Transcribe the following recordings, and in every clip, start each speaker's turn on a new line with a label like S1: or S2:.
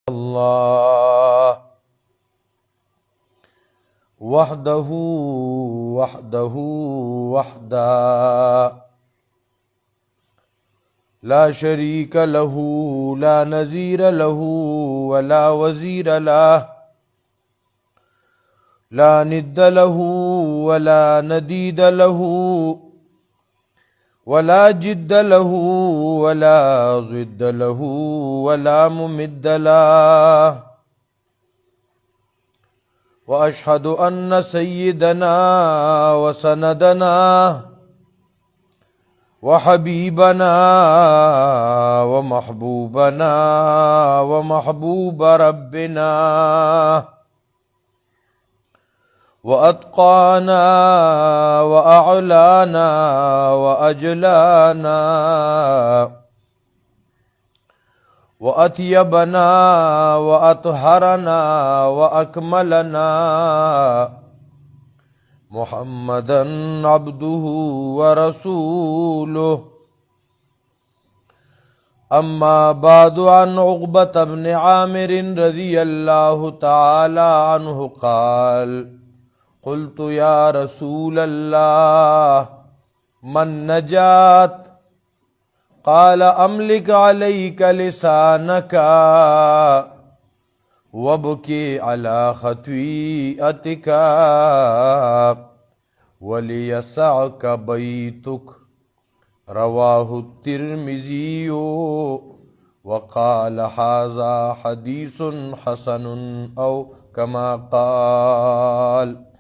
S1: الله وحده وحده لا شريك له لا نظير له ولا وزير له لا ند له ولا نديد له ولا جد له ولا ضد له ولا ممد له وأشهد أن سيدنا وسندنا وحبيبنا ومحبوبنا ومحبوب ربنا وأتقانا وأعلانا وأجلانا وأطيبنا وأطهرنا وأكملنا محمدا عبده ورسوله. أما بعد، عن عقبة بن عامر رضي الله تعالى عنه قال: قلت يا رسول الله من نجات؟ قال: أملك عليك لسانك وابكي على خطيئتك وليسعك بيتك. رواه الترمذي وقال هذا حديث حسن أو كما قال.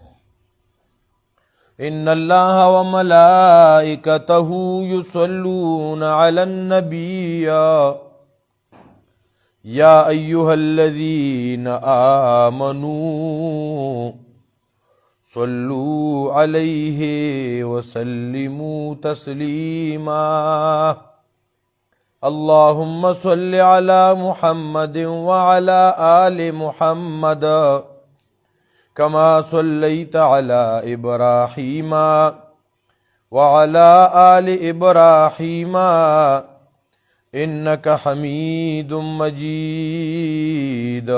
S1: إن الله وملائكته يصلون على النبي يا أيها الذين آمنوا صلوا عليه وسلموا تسليما. اللهم صل على محمد وعلى آل محمد كما صليت على إبراهيم وعلى آل إبراهيم إنك حميد مجيد.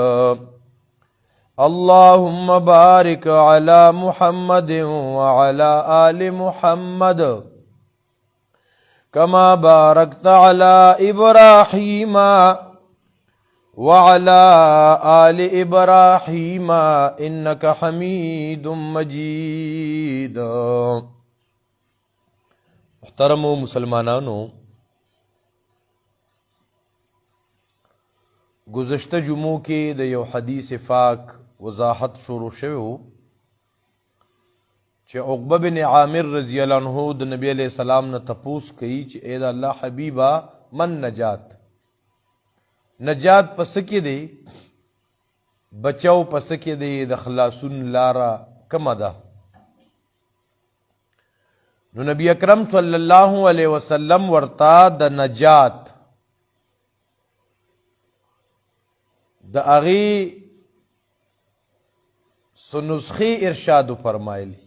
S1: اللهم بارك على محمد وعلى آل محمد كما باركت على إبراهيم وعلى آل إبراهيم إنك حميد مجيد. محترم مسلمانانو، گزشتہ جمعوں کې د یو حدیث پاک وضاحت شروع شوی و چې عقبه بن عامر رضی الله عنه د نبی علیہ السلام نه تپوس کوي چې اے د الله حبیبا من نجات؟ نجات پس کې دی، بچاو پس کې دی، د خلاصون لارا کم ده؟ نو نبی اکرم صلی الله علیه وسلم ورتا د نجات د اغي سو نسخی ارشاد فرمایلی.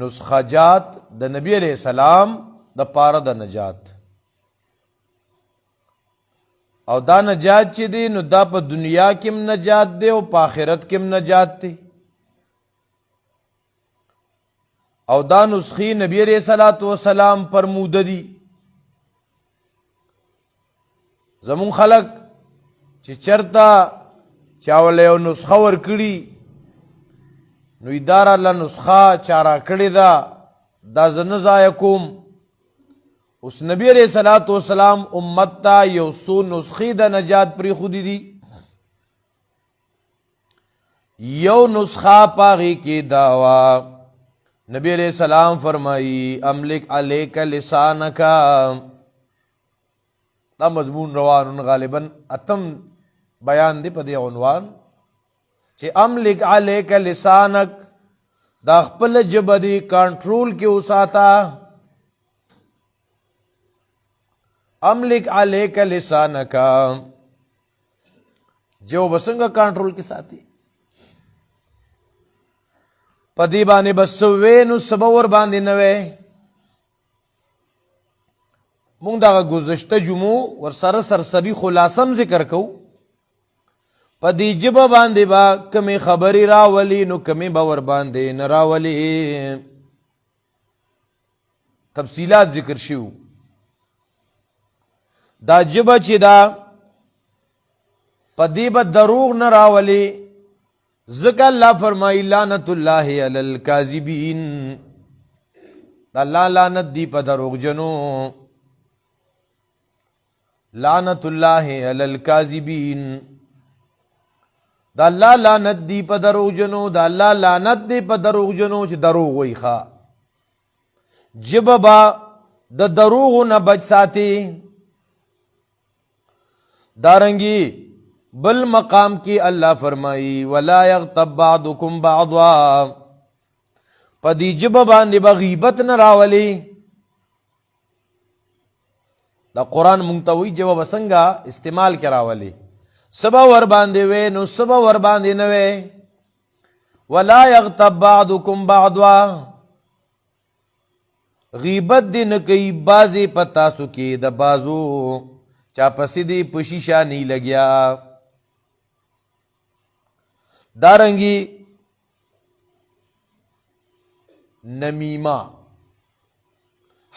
S1: نسخه جات د نبی علیہ السلام د پاره د نجات، او دا نجات چې دی نو دا په دنیا کې هم نجات دی او په آخرت کې هم نجات دی. او دا نسخی نبی علیہ السلام فرموده دی. زمون خلق چې چرته چاوله یو نسخه ورکړي نو اداره له نسخه چاره کړې ده، دا زه نه ضایع کوم. اوس نبی علیہ السلام امت ته یو څو نسخې د نجات پرېښودې دي. یو نسخه په هغې کې دا وه، نبی علیہ السلام فرمایي املک علیک لسانک. دا مضمون روانون غالباً اتم بیان دی په دې عنوان چې املک علیک لسانک، دا خپل ژبه دی کنټرول کې وساته. املک علیک لسانک، جو بسنګ کنټرول کې ساتي. په دې باندې بس وې نو سبا ور باندې نه وې. مونږ دغه گذشته جمعو ورسره سرسری خلاصم ذکر کوو. په دې ژبه باندې به کمې خبرې راولي نو کمې به ورباندې نه راولي. تفصیلات ذکر شوي. دا ژبه چې دا په دې به دروغ نه راولي، ځکه الله فرمایي لعنت الله علی الکاذبین، دا الله لعنت دی په دروغجنو. لعنت الله علی الکاذبین، دا الله لعنت دی په دروغجنو، دا الله لعنت دی په دروغجنو چې دروغ وایي. ښه ژبه به د دروغو نه بچ ساتي. دارنګي بل مقام کی اللہ فرمائی ولا یغتب بعضکم بعضا، پا دی جبه باندې به غیبت نه راولي. دا قرآن منتوی جبه بسنگا استعمال کی راولي، سبا ور باندې وی نو سبا ور باندې نه وی. ولا یغتب بعضکم بعضا، غیبت دی نه کوي بازی پتاسو کې د بازو، چا پسی دی پشیشا نہیں لگیا. دارنگی نمیمہ،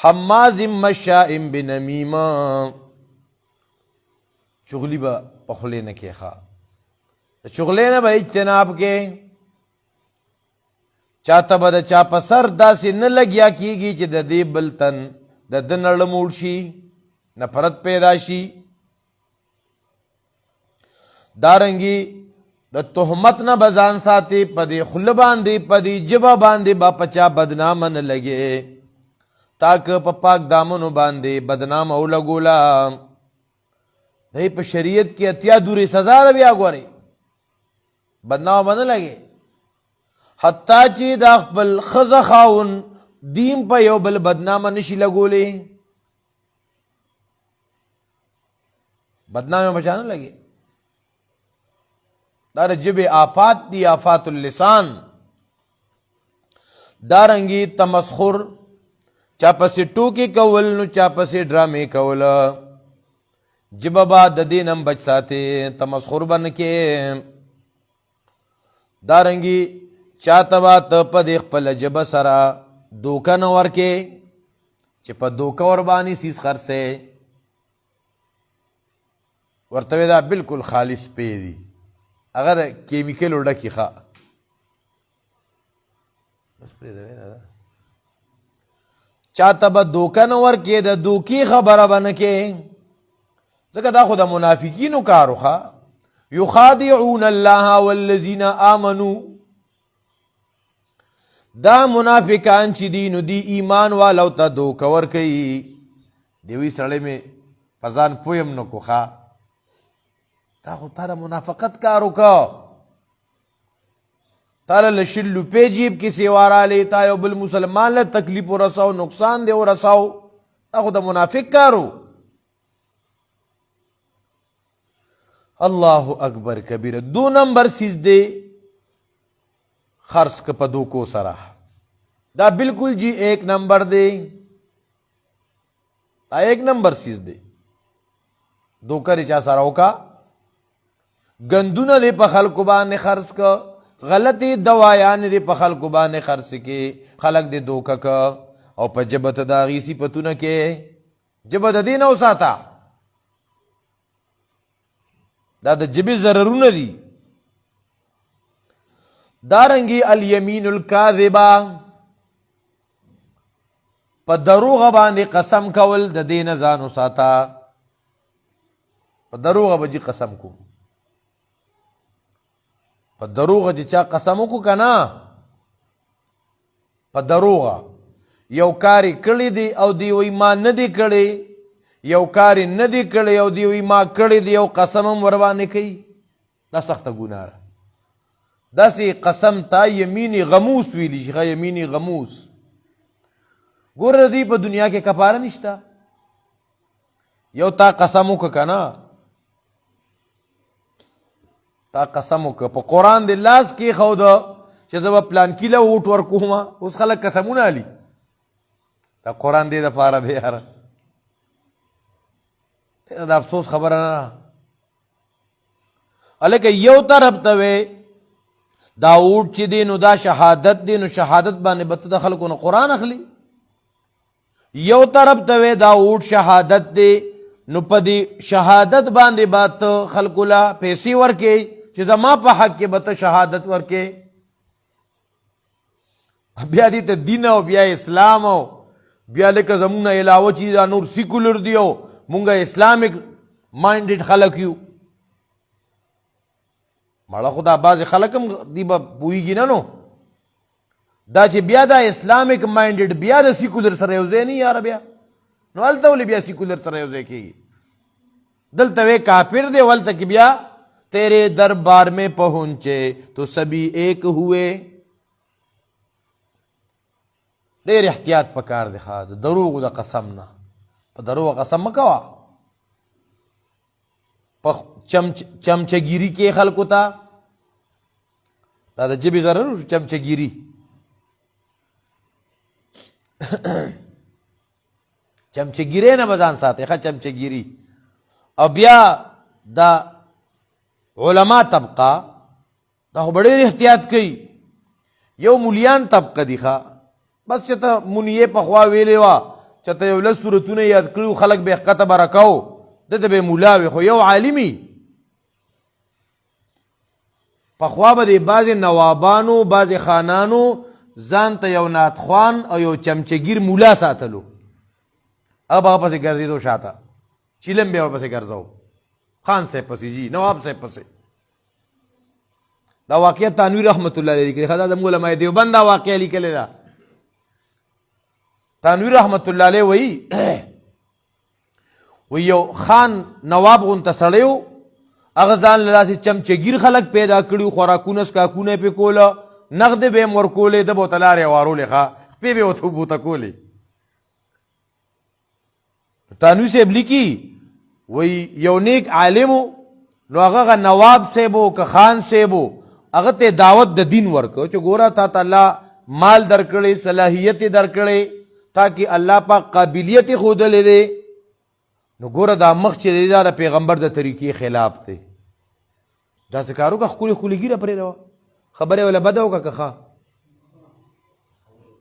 S1: حماز مشاء بنمیمہ، چغلی با پخلے نہ کے خواہ، چغلے نہ با اجتناب کے. چاہتا با دا چاپا سر دا سے نہ لگیا کیگی چی دا دی بلتن دا دن علموڑ شی نفرت پیدا شی. دارنگی د تهمت نه بزان ساتي، په دې خوله باندې په دې ژبه باندې با پچا بدنام نه لګي، تاک په پاک دامنو باندې بدنام او لګولا. دای په شریعت کې اتیا دورې سزا ده، بیا ګوري بدنام باندې لګي. حتی چې دا خپل ښځه خاون دیم په یو بل بدنامه نشي لګولی، بدنامه بچا نه لګي. دار جب آفات دی، آفات اللسان. دارنگی تمسخر، چا پسی ٹوکی کول نو چا پسی ڈرامی کول، جب با ددینم بچ ساتے تمسخر بن کے. دارنگی چا تبا تپا دیخ پل جب سرا دوکا نور کے، چی پا دوکا وربانی سیس خرسے ورطوی دا بالکل خالص پی دی، اگر کیمیکل اڑا کی خواہ چاہتا با دوکا نور کے دا دوکی خبر بن کے. ذکر دا خدا منافقینو کارو خواہ. یخادعون اللہ والذین آمنو، دا منافقان چی دینو دی ایمان والاو تا دوکا ور کئی. دیوی سڑے میں پزان پویم نکو خواہ، تا خود تا دا منافقت کارو کا. تالا لشلو پی جیب کسی وارا لیتا یو بل مسلمان لے تکلیف و رساو نقصان دے و رساو، تا خود دا منافق کارو. اللہ اکبر کبیر. 2 نمبر سیز دے خرس کپا دو کو سرا، دا بالکل جی 1 نمبر دے، دا 1 نمبر سیز دے. دو کری چا سراو کا گندون دے پا خلق بانے خرس کا، غلطی دوایان دے پا خلق بانے خرس کے، خلق دے دوکا کا. او پا جبت دا غیسی پتونا کے جبت دے نو ساتا، دا دا جبی ضررون دی. دارنگی الیمین الکاذبہ، پا دروغ باندے قسم کول دا دے نزانو ساتا. پا دروغ با جی قسم کو، پا دروغ جی چا قسمو کو کنا، پا دروغ یو کاری کلی دی او دیوی ما ندی کلی، یو کاری ندی کلی او دیوی ما کلی دی، یو قسمم وربانے کئی، دا سخت گناہ را. دا سی قسم تا یمینی غموس ویلی شیخا، یمینی غموس. گور دی پا دنیا کے کفارہ نشتا. یو تا قسمو کا کنا، تا قسمو که پا قرآن دی لاس کی خودا چه زبا پلان کیلا ووٹ ورکو ہما، اس خلق قسمون آلی. تا قرآن دی دا پارا دے یارا، د افسوس خبره نه الکه یو طرف ته وې دا اوټ چې دی نو دا شهادت دی نو شهادت باندې به د خلکو نه قرآن اخلي یو طرف ته وې دا اوټ شهادت دی نو په دې شهادت باندې به ته خلکو له پیسې ورکې چې زما په حق کې به ته شهادت ورکې بیا دې ته دین او بیا اسلام او بیا لکه زمونږ نه علاوه چې دا نور سیکولر دی او مونږ اسلامک مایندډ خلک یو مړه خو دا بعضې خلک هم دي به پوهېږي نه نو دا چې بیا دا اسلامک مایندډ بیا د سیکولر سره یو ځای نه یاره بیا نو هلته ولې بیا سیکولر سره یو ځای کېږي دلته وی کافر دی ولته کې بیا تیرے دربار میں پہنچے تو سبھی ایک ہوئے ډېر احتیاط پکار دی ښه د دروغو د قسم نه په دروغو قسم مه کوه په چمچهګیري کې خلکو ته دا د ژبې ضرر چمچهګیري چمچهګیرۍ نه به ځان ساتئ ښه چمچهګیري او بیا دا علما طبقه دا خو به ډېر احتیاط کوي یو مولیان طبقه دي ښه بس چې ته منیې پخوا ویلې وه چې ته یو لس صورتونه یاد کړي خلک به یې ښکته به راکاو دته به یې ملا وي خو یو عالمي پخوا به د بعضې نوابانو بعضې خانانو ځان ته یو ناتخوان او یو چمچهګیر مولا ساتلو هغه به هغه پسې ګرځېدو شاته چیلم به یې ورپسې ګرځو خان صاحب پسې جي نواب صاحب پسې دا واقعه تانویر رحمت الله علیه لیکلې ښه دا زموږ علمای دیوبند دا واقعه لیکلې ده تانویر رحمت الله علیه وی یو خان نواب غونته سړی و هغه ځان له داسې چمچهګیر خلک پیدا کړي خوراکونه سکاکونه پې کوله نغدې به یې م ورکولې ده به ورته لارې هوارولې ښه خپې به یې ورته بوته کولې تانوي صاحب لیکي وی یو نیک عالم و نو هغه نواب صاحب و که خان صاحب و هغه ته دعوت د دین ورکړو چې ګوره تا ته الله مال درکړی صلاحیت یې درکړی تاکي الله پاک قابلیت یې ښودلی دی نو ګوره دا مخ چې دی دا د پیغمبر د طریقې خلاف دی داسې کار وکړه ښکلې ښکلې ګیره پرېږده خبرې وله بده وکړه که ښه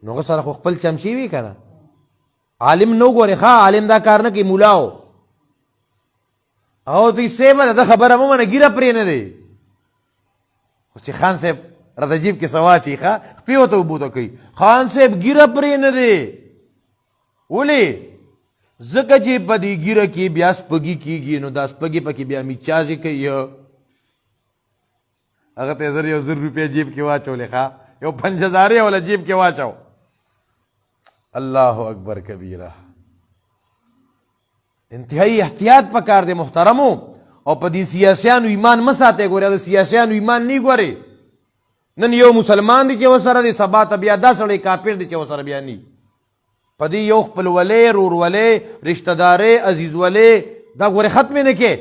S1: نو هغه سره خو خپل چمچې وي که نه عالم نه وګورې ښه عالم دا کار نه کوي ملا و او دوی صاحبه د ده خبره مه منه ګیره پرې نه دی اوس چې خان صاحب راته جیب کې څه واچوي ښه خپې ورته اوبوته کوي خان صاحب ګیره پرې نه دی ولې ځکه چې په دې ګیره کې بیا سپږي کېږي نو دا سپږي پکې بیا میچازې کوي هغه ته یې زر روپۍ جیب کې واچولې ښه یو 5000 یې وله جیب کې واچو الله اکبر کبیره انتهایی احتیاط پکار دی محترمو او په دې سیاسیانو ایمان مه ساتئ ګورې د سیاسیانو ایمان نه ګورې نن یو مسلمان دی چې ورسره دی سبا ته بیا دا سړی کافر دی چې ورسره بیا نی په دې یو خپلولۍ رورولۍ رشتهدارۍ عزیزولۍ دا ګورې ختمې نه کې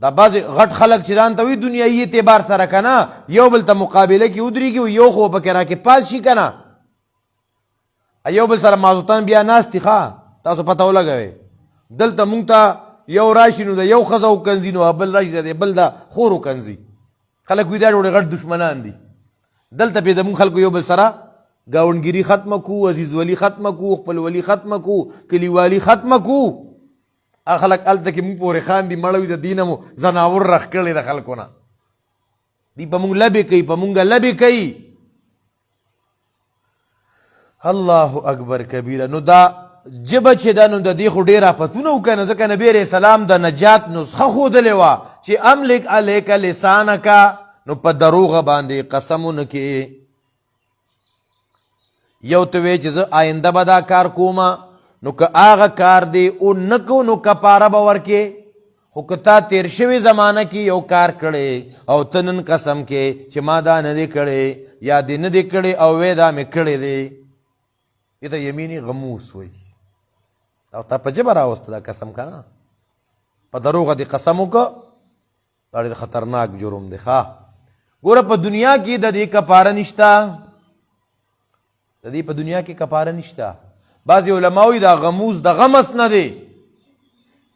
S1: دا بعضې غټ خلک چې ځان ته وي دنیایي اعتبار سره که نه یو بل ته مقابله کې ودرېږي یو خو پکې راکې پاس شي که نه یو بل سره مازوتن بیا ناست دي ښه تاسو پته ولګوئ دلته مونږ ته یو راشي نو د یو ښځه وکنځي نو بل راشي د بل د خور وکنځي خلک وي دا ډېر غټ دشمنان دي دلته پې زمونږ خلکو یو بل سره ګاونډګیري ختمه کو عزیزولي ختمه کو خپلولي ختمه کو کلیوالي ختمه کو هغه خلک هلته کې مونږ پورې خاندي مړه وي د دې نه مو ځناور رخ کړی د خلکو نه دوی په مونږ لبې کوي په مونږ لبې کوي الله اکبر کبیره نو دا جبه چې دا نو د دې خو ډېر آفتونه وکنه ځکه نبی علیه السلام د نجات نسخه ښودلې وه چې املک علیک لسانکه نو په دروغه باندې قسمونه کې یو ته وی چې زه آینده به دا کار کومه نو که هغه کار دی او نه کو نو کپاره به ورکې خو که تا تیر شوي زمانه کې یو کار کړی او ته نن قسم کې چې ما دا نه دی کړی یا دې نه دی کړی او وی دا مې کړی دی دې ته یمیني غموس وایي او تا په ژبه راوسته دا قسم که نه په دروغه دې قسم وکړه دا ډېر خطرناک جرم دی ښه ګوره په دنیا کې د دې کپاره نشته د دې په دنیا کې کپاره نشته بعضې علما وایي دا غموس د غمس نه دی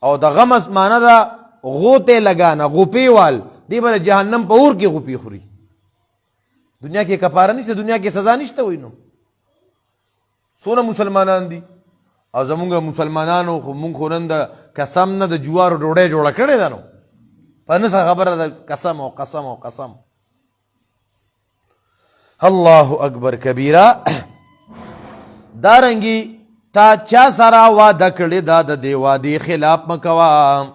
S1: او د غمس معنی دا غوته لگانا، غوپی وال دی به جهنم په اور کې غوپی خوري. دنیا کې کفاره نشته، دنیا کې سزا نشته. وای نو څونه مسلمانان دي او زمونږ مسلمانانو خو مونږ خو نن د قسم نه د جوارو ډوډۍ جوړه کړې ده. نو په نه خبره ده قسم او قسم او قسم. الله اکبر کبیره. دارنګي تا چا سره واده کړی دا د دې وعدې خلاف مکوه.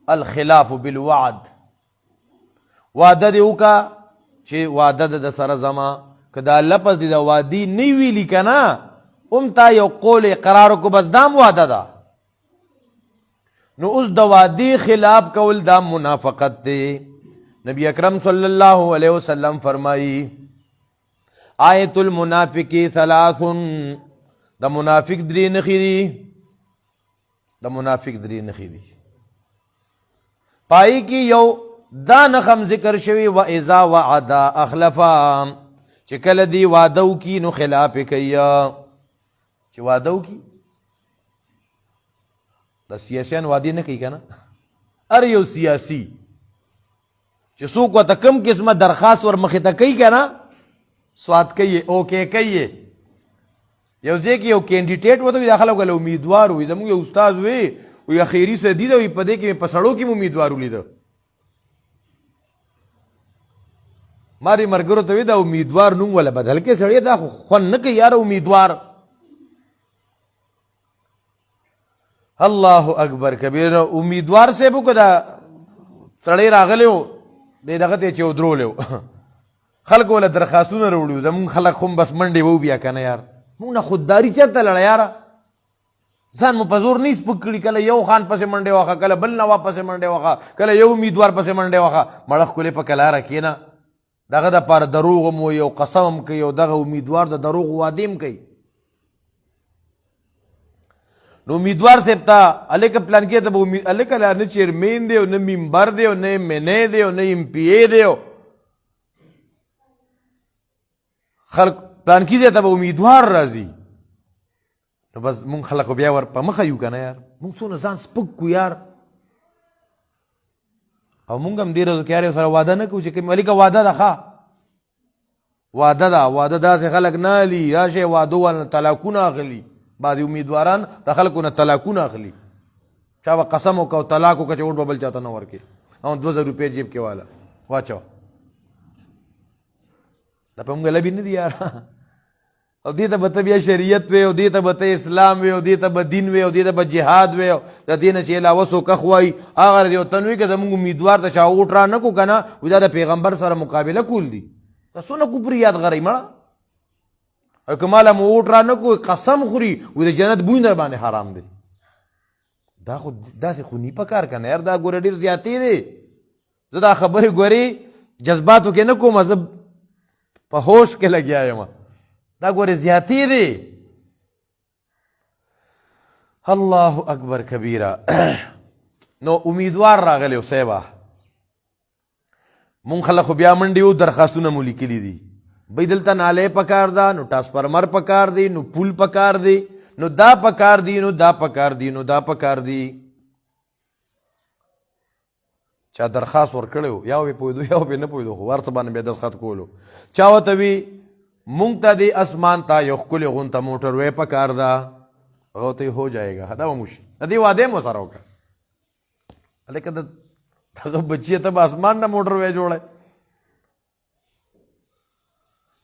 S1: الخلاف بالوعد، وعده دې وکړه چې وعده د سره زما که دا لفظ دې د وعدې نه ویلي که نه تا یو قول اقرار وکړو بس دام وعده ده. نو اوس د وعدې خلاف کول دا منافقت دی. نبی اکرم صلی الله علیه وسلم فرمایي آیت المنافقی ثلاث، د منافق درې نښې دي. د منافق درې نښې دي پای کې یو دا نخم ذکر شوی و اذا وعد اخلفا، چې کله دی وعده وکي نو خلاف کوي. چې وعده وکي د سیاسیان وعده نه کوي که نه. هر یو سیاسي چې څوک ورته کوم قسمه درخواست ور مخې ته کوي که نه سواد کوي اوکې کوي. یو ځای کې یو کینډیډیټ ورته وي دا خلک له امیدوار وي. زموږ یو استاد وی اخیري سدي ده وي په دې کې په سړو کې امیدوار ولیده. ماري مرګرو ته وی دا امیدوار نوم ولا بدل کې سړی دا خو خوند نه کوي یار امیدوار. الله اکبر کبیر. امیدوار صاحب کو دا سړی راغلی و دی دغه ته چې ودرولی و خلکو ولا درخواستونه راوړي. زمونږ خلک خو بس منډې وو بیا که نه یار مونږ نه خودداري چېرته لړه یاره. ځان مو په زور نه سپک کړي. کله یو خان پسې منډې واخه، کله بل نواب پسې منډې واخه، کله یو امیدوار پسې منډې واخه. مړه ښکلې په کلاره کښېنه. دغه دپاره دروغ هم وایي او قسم هم کوي او دغه امیدوار د دروغ وعدې هم کوي. نو امیدوار صاحب ته هلکه پلانکې ته به هلکه لا نه چیرمین دی او نه ممبر دی او نه MNA دی او نه MPA دی. خلک پلانکي ځای ته به امیدوار راځي. نو بس مونږ خلک خو بیا ور په مخه یو که نه یار. مونږ څونه ځان سپک کو یار. او مونږ هم دې ورځو کې یار یو سره واده نه کوو چې کوم هلکه واده ده ښه واده ده. واده داسې خلک نه هلي راشئ واده والا طلاقونه اخلي. بعضې امیدواران د خلکو نه طلاقونه اخلي. چا به قسم وکړه او طلاق وکړه چې وټ به بل چاته نه ورکړي او 2000 روپۍ جیب کې والا واچوه. دا په مونږ لبي نه دي یار. او دې ته به ته بیا شریعت وی او دې ته به ته اسلام وی او دې ته به دین وی او دې ته به جهاد وی. د دې نه چې علاوه څوک وایي هغه یو تن وي که زمونږ امیدوار ته چا ووټ را نه کړو که نه وایي دا د پیغمبر سره مقابله کول دي. دا څونه کفریات غرئ مړه. او که ماله مو ووټ را نه کړو قسم خوري وایي د جنت بوی در باندې حرام دی. دا خو داسې خو نی په کار که نه یار. دا ګوره ډېر زیاتې دی. زه دا خبرې ګورې جذباتو کې نه کوم، زه په هوش کې لګیا یم. دا ګورې زیاتې دی. الله اکبر کبیره. نو امیدوار راغلی و صاحبه مونږ خلک خو بیا منډې و درخواستونه مو لیکلي دي. بی دلته نالی پکار ده، نو ټرانسفارمر پکار دی، نو پول پکار دی، نو دا پکار دی، نو دا پکار دی، نو دا پکار دی. چا درخواست ورکړی و یا به پوهېدو یا به نه پوهېدو خو ورڅه باندې بیا دستخط کولو. چا ورته وي مونږ ته دې اسمان ته یو ښکلې غونته موټر وی پکار ده. هغه ته هو جائے گا دا به مو شي. د دې وعده مو سره وکړه. هلکه د هغه بچی ته به اسمان نه موټر وی جوړی.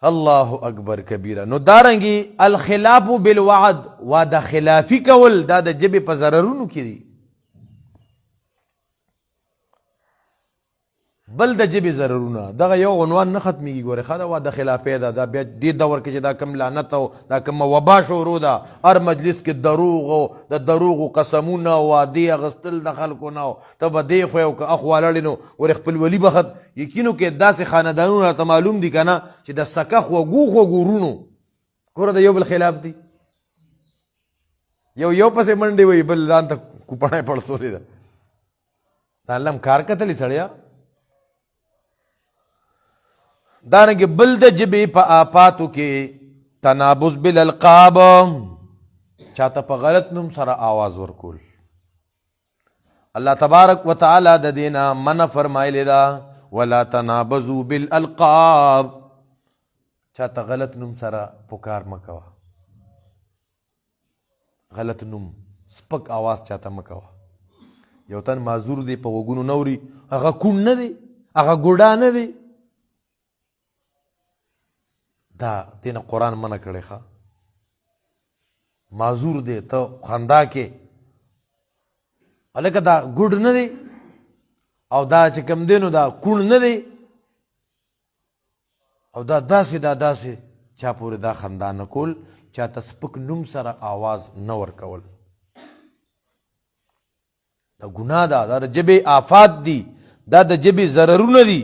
S1: الله اکبر کبیره. نو دارنګي الخلاف بالوعد، وعده خلافي کول دا د ژبې په ضررونو کې دي. بل د ژبې ضررونه دغه یو عنوان نه ختمیږي. ګورې ښه دا وعده خلافي ده. دا بیا دې دور کې چې دا کوم لعنت او دا کومه وبا شروع ده. هر مجلس کې دروغ او د دروغو قسمونه او وعدې اخیستل د خلکو نه. ته به دې خو یو که اخ والړې نو ګورې خپلولي بخت یقینو کې داسې خاندانونه راته معلوم دي که نه چې د سکه خوږو خوږو وروڼو ګوره د یو بل خلاف دي. یو پسې منډې وایي بل ځان ته کوپړی پړسولې ده. د الله هم کار کتلی سړیا. دارنګه بل د ژبې په آفاتو کې تنابز بالالقاب، چاته په غلط نوم سره آواز ورکول. الله تبارک وتعالی د دینا منع فرمایلی دا ولا تنابزوا بالالقاب چاته غلط نوم سره پکار مکوا غلط نوم سپک آواز چاته مکوا یو تن معذور دی په وګونو نوري هغه کون نه دی هغه ګوډا نه دی دا دین قرآن منع کړی ښه معذور دی ته خندا کې هلکه دا ګوډ نه دی او دا چې کوم دی نو دا کون نه دی او دا داسې چا پورې دا خندا نه کول چاته سپک نوم سره آواز نه ورکول دا ګناه ده دا د ژبې آفات دي دا د ژبې ضررونه دي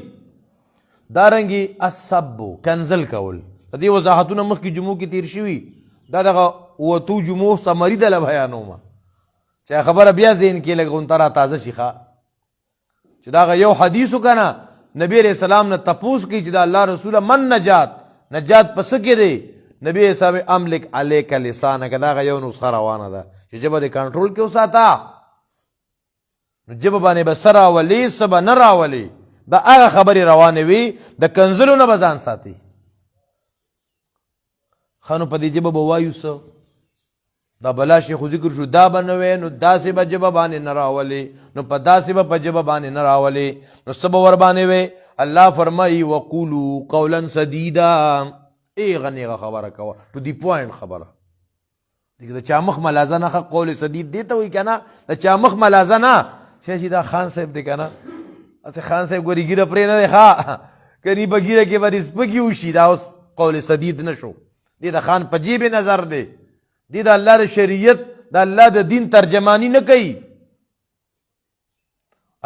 S1: دارنګې السب کنزل کول د دې وضاحتونه مخکې جمعو کې تیر شوي دا دغه اوتو جمعو سمري دله بیانومه چې خبره بیا ذهن کې لږ غونته را تازه شي ښه چې دا یو حدیث وکنه نبی علیہ السلام نه تپوس کوي چې دا الله رسوله من نجات په څه کې دی نبی علیہ السلام املک علیک لسانک دا یو نسخه روانه ده چې ژبه دې کنټرول کې وساته نو ژبه باندې به څه راولي څه به نه راولي دا هغه خبرې روانې وي د کنزلو نه به ځان ساتي ښه نو په دې ژبه به وایو څه دا بلا شي خو ذکر شو دا به نه وی نو داسې به ژبه باندې نه راولي نو په داسې به په ژبه باندې نه راولي نو څه به ور باندې وی الله فرمایي وقولو قولا سدیدا ایغه نیغه خبره کوه ټو دی پوینټ خبره د چا مخ ملازه نه قول سدید دی ته وایي که نه د چا مخ ملازه نه شي دا خان صاحب دی که نه هسې خان صاحب ګورې ګیره پرې نه دی ښه کني به ګیره کې به دې سپکي وشي دا اوس قول سدید نه شو دی د خان په جیب نظر دی دی د الله د شریعت د الله د دین ترجمانی نه کوي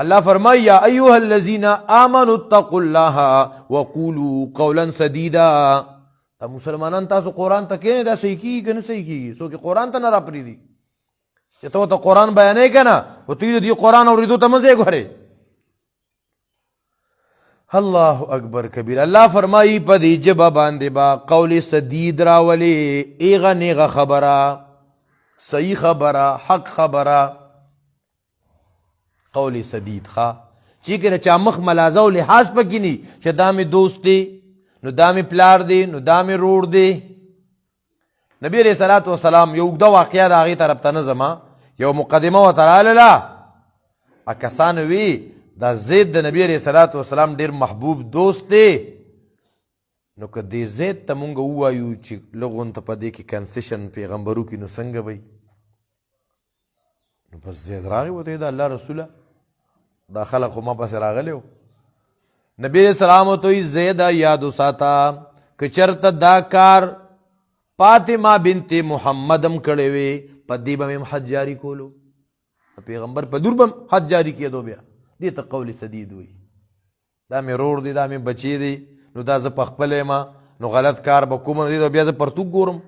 S1: الله فرمایي یا ایها الذین آمنوا اتقوا الله وقولوا قولا سدیدا مسلمانان تاسو قرآن ته کښېنئ دا صحیح کېږي که نه صحیح کېږي څوک قرآن ته نه راپرېږدي چې ته ورته قرآن بیانوې که نه خو ته د دې قرآن اورېدو ته مه ځې ګورې الله اکبر کبیر الله فرمایي په دې ژبه باندې به قول سدید راولي ایغه نیغه خبره صحیح خبره حق خبره قول سدید ښه چې که د چا مخ ملازه او لحاظ پکې ني چې دا مې دوست دی نو دا مې پلار دی نو دا مې رور دی نبی علیہ الصلوۃ والسلام یو اوږده واقعه د هغې طرف ته نه ځمه یو مقدمه ورته راغله کسان وي دا زید د نبی علیہ الصلوۃ والسلام ډېر محبوب دوست دی نو که دې زید ته مونږ ووایو چې لږ غونته په دې کې کنسیشن پیغمبرو کې نو څنګه به نو بس زید راغی ورته د الله رسوله دا خلق خو ما پسې راغلی و نبی علیہ السلام ورته وایي زیده یاد وساته که چېرته دا کار فاطمه بنت محمد هم کړی وی په دې به مې حد جاري کولو پیغمبر په دور به حد جاري کېدو بیا دې ته قول سدید وي دا مې رور دی دا مې بچی دی نو دا زه پخپله یم نو غلط کار به کوم دی بیا زه پرتوک ګورم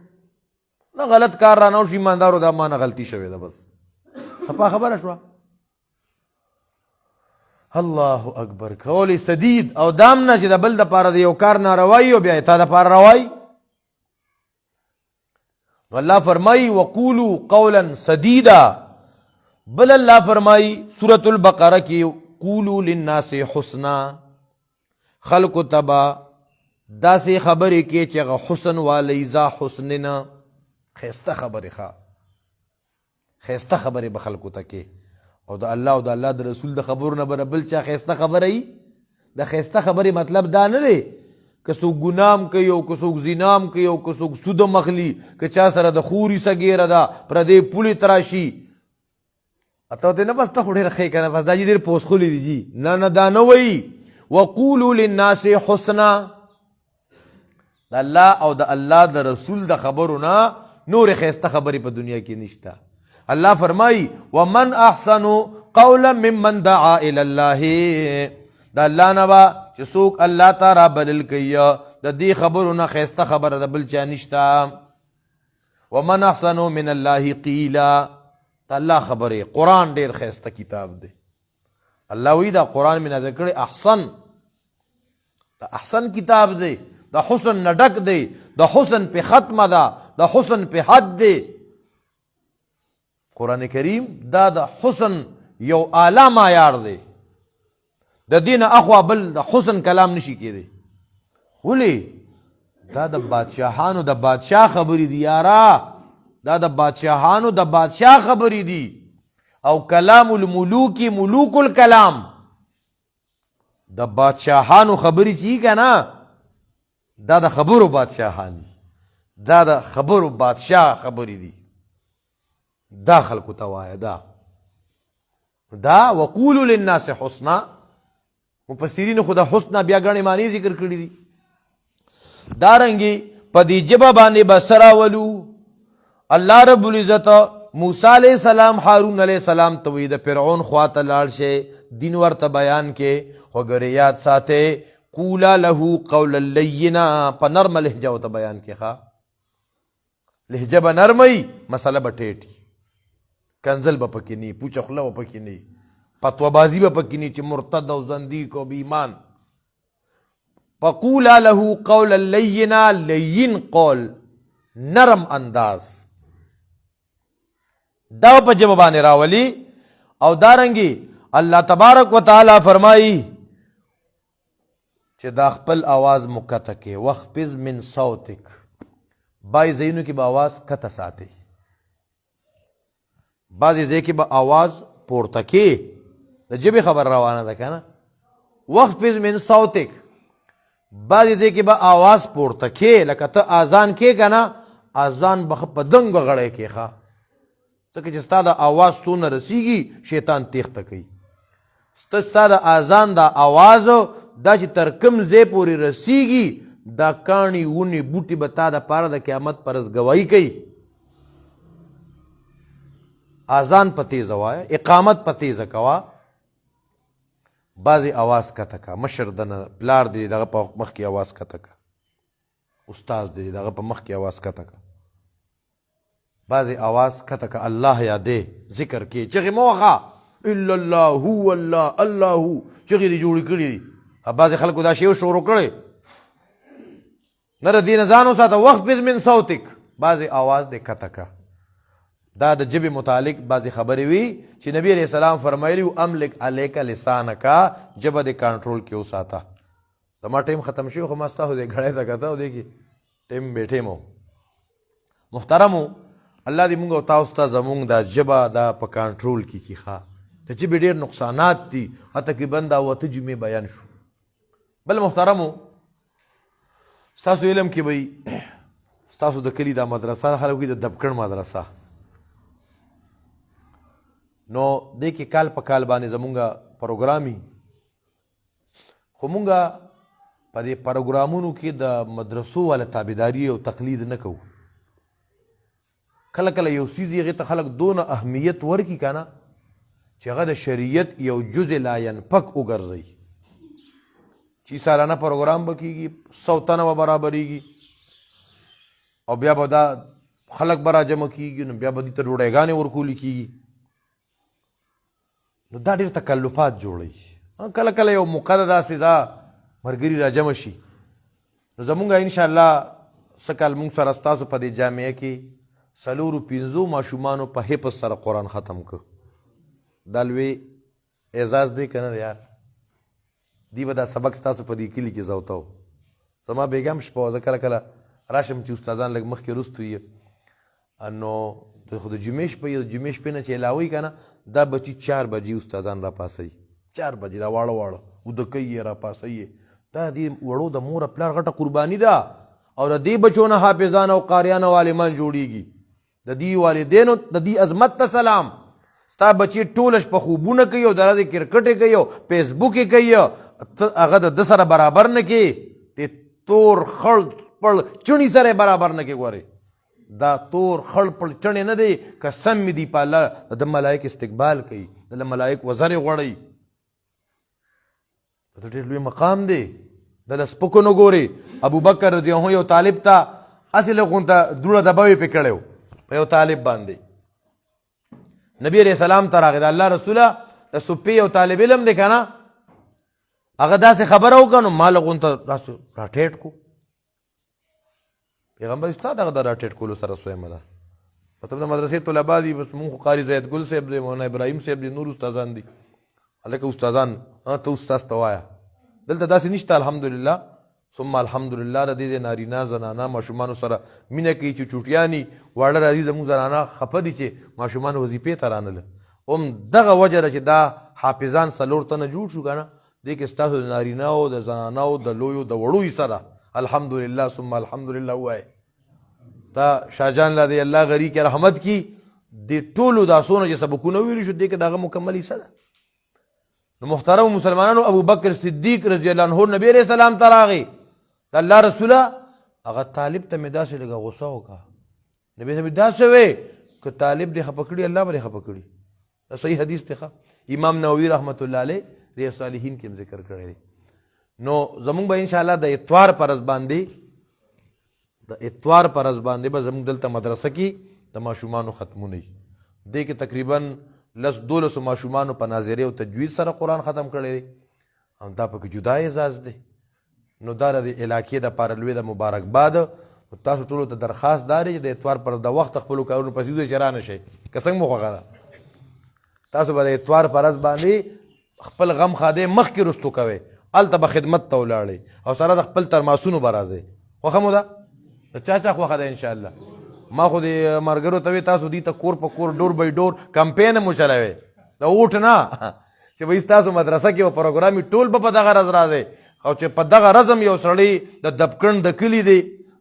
S1: نه غلط کار را نه وشي ایماندارو دا ما نه غلطي شوې ده بس صفا خبره شوه الله اکبر قول سدید او دام نه چې د بل دپاره د یو کار ناروایي او بیا یې تا دپاره روایي نو الله فرمایي وقولو قولا سدیدا بل الله فرمایي سورة البقره کې قولو للناس حسنا خلقو تبا داسې خبرې کې چې هغه حسن والی ذا حسن نه ښایسته خبرې ښه ښایسته خبرې به خلکو ته کې او د الله او د الله د رسول د خبرو نه به بل چا ښایسته خبره وي د ښایسته خبرې مطلب دا نه دی که څوک ګنام کوي او که څوک زینام کوي او که څوک سود مخلي که چا سره د خوري سګیره ده پردې پولې تراشي اته ورته نه بس ته خو ډېر ښې که نه بس دا چې ډېر پوسخلي دي جي نه دا نه وایي وقولو للناس حسنا د الله او د الله د رسول د خبرو نه نورې ښایسته خبرې په دنیا کې نشته الله فرمایي ومن احسن قولا ممن دعا الى الله د الله نه به چې څوک الله ته رابلل کوي د دې خبرو نه ښایسته خبره د بل چا نشته ومن احسن من الله قیلا د الله خبرې قرآن ډېر ښایسته کتاب دی الله وی دا قرآن مې نازل کړی احسن دا احسن کتاب دی دا حسن نه ډک دی د حسن په ختمه ده د حسن په حد دی قرآن کریم دا د حسن یو اعلی معیار دی. د دین اخوا بل د حسن کلام نشي کېدی. ولې دا د بادشاهانو د بادشاه خبرې دي یارا، دا د بادشاهانو د بادشاه خبرې دي. او کلام الملوک ملوک الکلام، د بادشاهانو خبرې چې که نه دا د خبرو بادشاهان دي، دا د خبرو بادشاه خبرې دي. دا خلکو ته وایه دا وقولو للناس حسنا. مفسرین خو د حسنا بیا ګڼې معنی ذکر کړي دي. دارنګې په دې ژبه باندې به څه راولو؟ الله رب العزت موسی علیہ السلام هارون علیہ السلام ته وایي د فرعون خواته لاړ شئ، دین ورته بیان کې، خو ګورې یاد ساتئ قولا له قولا لینا، په نرمه لهجه ورته بیان کې. ښه لهجه به نرمه مسله به ټیټي، کنزل به پکې نه، پوچه خوله به پکې نه، فتوابازي به پکې نه چې مرتد او زندیق او بېایمان. فقولا له قولا لینا، لین قول، نرم انداز، دا په ژبه باندې راولي. او دارنګې الله تبارک وتعالی فرمایي چې دا خپل آواز مکته کې، واخفض من صوتک، بعضې ځایونو کې به آواز کته ساتئ، بعضې ځای کې به آواز پورته کې. د ژبې خبر روانه ده که نه. واخفض من صوتک، بعضې ځای کې به آواز پورته کې، لکه ته اذان کې که نه، اذان به په دنګه غړی کې. ښه ځکه چې ستا د آواز څونه رسیږي شیطان تیښته کوي. ستا د اذان دا آواز دا چې تر کوم ځای پورې رسیږي، دا کاڼي ونې بوټي به تا دپاره د قیامت پر ورځ ګواهي کوي. اذان په تیزه وایه، اقامت په تیزه کوه، بعضې آواز کته که، مشر دنه پلار دی دغه په مخ کې آواز کته که، استاذ دی دغه په مخ کې آواز کته که، بعضې آواز کته که، الله یادې ذکر کې چغې مه وهه، الا الله هو الله الله چغې دې جوړې کړي دي. بعضې خلکو دا شی شروع کړی، نه د دې نه ځان وساته. واخفض من صوتک، بعضې آواز دې کته که. دا د ژبې متعلق بعضې خبرې وي چې نبي علیه السلام فرمایلي و املک علیک لسانکه، ژبه دې کنټرول کې وساته. زما ټایم ختم شوی خو ما ستاسو دې غړی ته کته او دې کې ټایم بیټیم و. محترمو، الله دې مونږ او تاسو ته زمونږ دا ژبه دا په کنټرول کې کړي. ښه د ژبې ډېر نقصانات دي، تقریبا دا 8 جمعې بیان شو. بل محترمو، ستاسو علم کې به ستاسو د کلي دا مدرسه خلک د دبکړ مدرسه، نو دې کې کال په کال باندې زمونږ پروګرامي، خو مونږ په دې پروګرامونو کې د مدرسو والا تابعداري او تقلید نه کوو. کله کله یو څیز هغې ته خلک دونه اهمیت ورکړي که نه چې هغه د شریعت یو جز لا ینفک وګرځوي، چې سالانه پروګرام به کېږي، 100 تنه به برابرېږي، او بیا به دا خلک به راجمع کېږي، نو بیا به دې ته ډوډۍ ورکولی کېږي. نو دا ډېر تکلفات جوړوي. کله کله یو موقع ده داسې دا ملګري راجمع شي، نو زمونږ انشاءالله څه کال مونږ سره ستاسو په دې جامعه کې 4-5 ماشومانو په حفظ سره قرآن ختم که. دا لوی اعزاز دی که نه یار؟ دی به دا سبق ستاسو په دې کلي کې زوته و. زما بیګم شپه وه، زه کله کله راشم چې استادان لږ مخکې وروستو یې، نو خو د جمعې شپه یې، د جمعې شپې نه چې علاوه که نه، دا بچي 4 بجې استادان را پاسوي، 4 بجې دا واړه واړه وده کوي یې را پاسوي. دا دې وړو د مور پلار غټه قرباني ده، او د دې بچو نه حافظان او قاریان او عالمان جوړېږي. د دې والدینو د دې عظمت ته سلام. ستا بچې ټوله شپه خوبونه کوي او دغه کرکټې کوي او فیسبوک یې کوي، هغه د ده سره برابر نه کوي، د تور خړ پړ چڼي سره برابر نه کوي. ګورې دا تور خړ پړ چڼې نه دی، قسم مې دی په الله د ملایک استقبال کوي، د ملایک وزرې غوړوي. دا ډېر لوی مقام دی. د له سپکو نه ګورې ابوبکر رضی الله یو طالب ته هسې لږ غونته دوړه دباوې پې کړی و په یو طالب باندې. نبی علیہ السلام ته راغی، د الله رسوله د صوفي یو طالب علم دی که نه، هغه داسې خبره وکړه، نو ما لږ غونته داسې راټیټ کو. پیغمبر ستا دغه د راټیټ کولو سره سویمه ده، مطلب د مدرسې طلبا دي، بس مونږ خو قاري زید ګل صاحب دی، مولانا ابراهیم صاحب دی، نور استادان دي. هلکه استادان ته استاذ ته وایه. دلته داسې نشته الحمدلله ثم الحمدلله. د دې نارینه زنانه ماشومانو سره مینه کوي چې چوټیاني واړه راځي. زموږ زنانه خفه دي چې ماشومان وظیفې ته رانله. هم دغه وجه ده چې دا حافظان 4 تنه جوړ شو که نه، دې کې ستاسو د نارینهو د زنانهو د لویو د وړو حصه ده. الحمدلله ثم الحمدلله ووایه. دا شاهجان لا دی الله غری کې رحمت کی د ټولو دا سونه چې سبقونه ویلي شو دې کې دغه مکمل حصه ده. نو محترم مسلمانانو، ابو بکر صدیق رضی الله عنه نبی علیہ السلام ته راغی. د الله رسوله هغه طالب ته مې داسې لږه غصه وکړه. نبی صاحب داسې وی که طالب دې خفه کړي الله به دې خفه کړي. دا صحیح حدیث دی. امام نووي رحمت الله علیه ریاض صالحین کې هم ذکر کړی دی. نو زمونږ به انشاءالله د اتوار پر ورځ باندې به زمونږ دلته مدرسه کې د ماشومانو ختمونه وي. دې کې تقریبا 10-12 ماشومانو په ناظرې او تجوید سره قرآن ختم کړی دی. دا پکې جدا اعزاز دی. نو دا د علاقې دپاره لوی د مبارکباد. تاسو ټولو ته درخواست دا دی چې د اتوار پر د وخت خپلو کارونو پسې وځئ چې رانه شئ. که څنګه مو خوښه ده تاسو به د اتوار پر ورځ باندې خپل غم خاده مخکې رستو کوئ. هلته به خدمت ته ولاړئ او سره د خپل ترماسونو به راځئ. خوښه مو ده؟ د چا خوښه ده انشاءالله؟ ما خو د ملګرو ته وی تاسو دې ته کور په کور ډور بای ډور کمپین مو چلوئ. د اوټ نه چې به ستاسو مدرسه کې پروګرام ټول به په دغه ورځ راځئ. او چې په دغه رزم یو سړی د دبکڼ د کلي دی،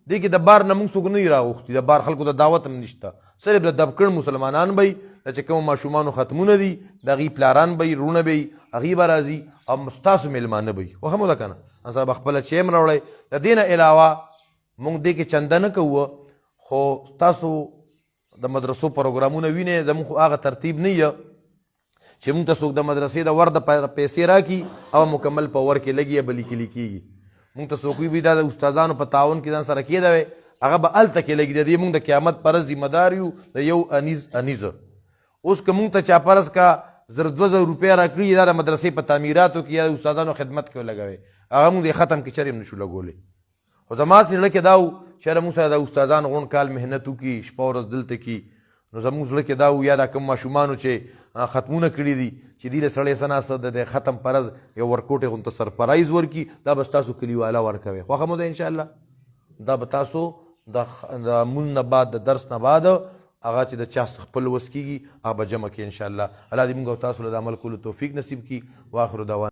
S1: دې کې د بار نه موږ څوک نه وي راغوښتي، د بار خلکو ته دعوت هم نشته. صرف د دبکڼ مسلمانان به وي، د چې کوم ماشومانو ختمونه دي د هغې پلاران به وي، وروڼه به وي، هغې به راځي او ستاسو میلمانه به وي. خوښه مو ده که نه؟ سره به خپله چې هم راوړئ. د دې نه علاوه موږ دې کې چنده نه کوو، خو ستاسو د مدرسو پروګرامونه وینئ. زموږ خو هغه ترتیب نه وي چې موږ ته څوک د مدرسې د ور د پیسې راکړي او مکمل په ور کې لګي یا به لیکلي کېږي. موږ ته څوک وي دا د استادانو په تعاون کې ځان سره کېده وی هغه به هلته کې لګي. د دې موږ د قیامت پر ورځ ذمه دار یو د یو انیزه. اوس که موږ ته چا فرض کا 1,000-2,000 روپۍ راکړي دا د مدرسې په تعمیراتو کې یا د استادانو خدمت کې ولګوئ، هغه موږ د ختم کې چرې هم نشو لګولی. خو زما زړه کې دا و چې یاره موږ سره د استادان غونډ کال محنت وکړي، شپه ورځ دلته کي. نو زموږ زړه کې دا و یا دا کوم ماشومانو چې ختمونه کړي دي چې دې له سړی څه ناسته د ختم په ورځ یو ورکوټې غونته سرپرایز ورکړي، دا به ستاسو کلیواله ورکوي. خوښه مو ده انشاءالله؟ دا به تاسو د مونځ نه بعد د درس نه بعد هغه چې د چا خپل وس کېږي هغه به جمع کړي انشاءالله. الله دې موږ او تاسو له د عمل کولو توفیق نصیب کړي. واخر دعوانا